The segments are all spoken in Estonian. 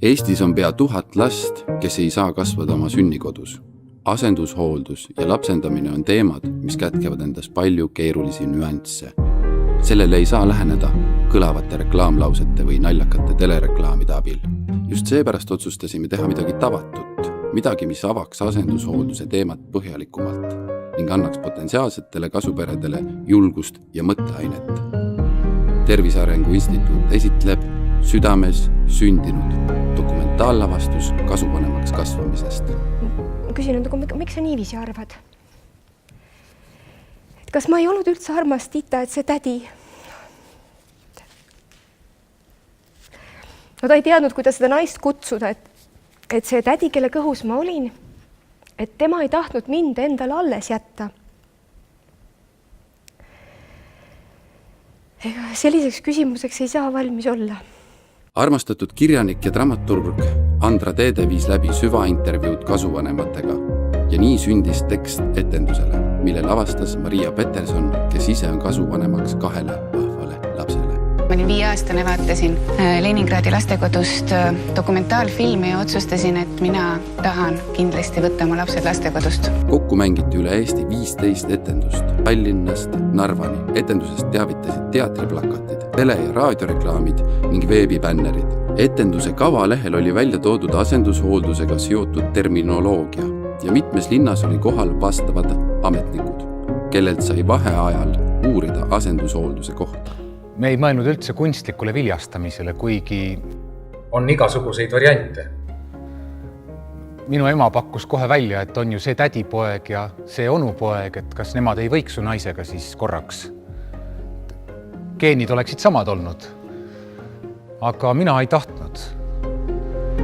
Eestis on pea 1000 last, kes ei saa kasvada oma sünnikodus. Asendushooldus ja lapsendamine on teemad, mis kätkevad endas palju keerulisi nüansse. Sellele ei saa läheneda kõlavate reklaamlausete või naljakate telereklaamide abil. Just seepärast otsustasime teha midagi tavatut, midagi, mis avaks asendushoolduse teemat põhjalikumalt ning annaks potentsiaalsetele kasuperedele julgust ja mõtteainet. Tervise Arengu Instituut esitleb Südames sündinud dokumentaallavastus kasuvanemaks kasvamisest. Ma küsin, miks sa niiviisi arvad? Et kas ma ei olnud üldse armas Tita, et see tädi? No ta ei teadnud, kuidas seda naist kutsuda, et see tädi, kelle kõhus ma olin, et tema ei tahtnud mind endale alles jätta. Ega selliseks küsimuseks ei saa valmis olla. Armastatud kirjanik ja dramaturg Andra Teede viis läbi süvaintervjuud kasuvanematega ja nii sündis tekst etendusele, mille lavastas Maria Peterson, kes ise on kasuvanemaks 2 vahvale lapsele. Ma olin 5-aastane, vaatasin Leningradi lastekodust dokumentaalfilmi ja otsustasin, et mina tahan kindlasti võtta oma lapsed lastekodust. Kokku mängiti üle Eesti 15 etendust, Tallinnast Narvani. Etendusest teavitasid teatriplakatid, tele- ja raadioreklaamid ning veebibännerid. Etenduse kavalehel oli välja toodud asendushooldusega seotud terminoloogia ja mitmes linnas oli kohal vastavad ametnikud, kellelt sai vaheajal uurida asendushoolduse kohta. Me ei mõelnud üldse kunstlikule viljastamisele, kuigi on igasuguseid variante. Minu ema pakkus kohe välja, et on ju see tädipoeg ja see onupoeg, et kas nemad ei võiks su naisega siis korraks. Geenid oleksid samad olnud, aga mina ei tahtnud.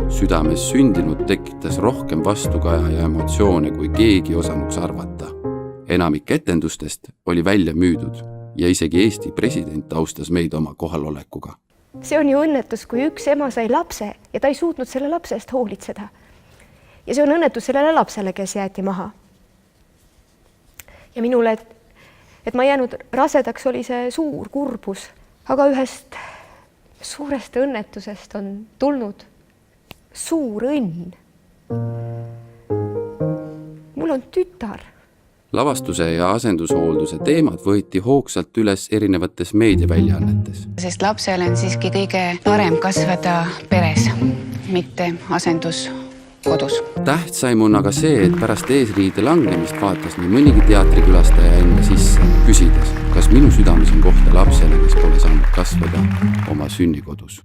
Südames sündinud tekitas rohkem vastukaja ja emotsioone, kui keegi osanuks arvata. Enamik etendustest oli välja müüdud ja isegi Eesti president austas meid oma kohalolekuga. See on ju õnnetus, kui üks ema sai lapse ja ta ei suutnud selle lapsest hoolitseda. Ja see on õnnetus sellele lapsele, kes jäeti maha. Ja minule, et ma jäänud rasedaks, oli see suur kurbus. Aga ühest suurest õnnetusest on tulnud suur õnn. Mul on tütar. Lavastuse ja asendushoolduse teemad võeti hoogsalt üles erinevates meediaväljaannetes. Sest lapsel on siiski kõige parem kasvada peres, mitte asenduskodus. Tähtsaim on aga see, et pärast eesriide langemist vaatas nii mõnigi teatrikülastaja enda sisse, küsides, kas minu südames on kohta lapsele, kes pole saanud kasvada oma sünnikodus.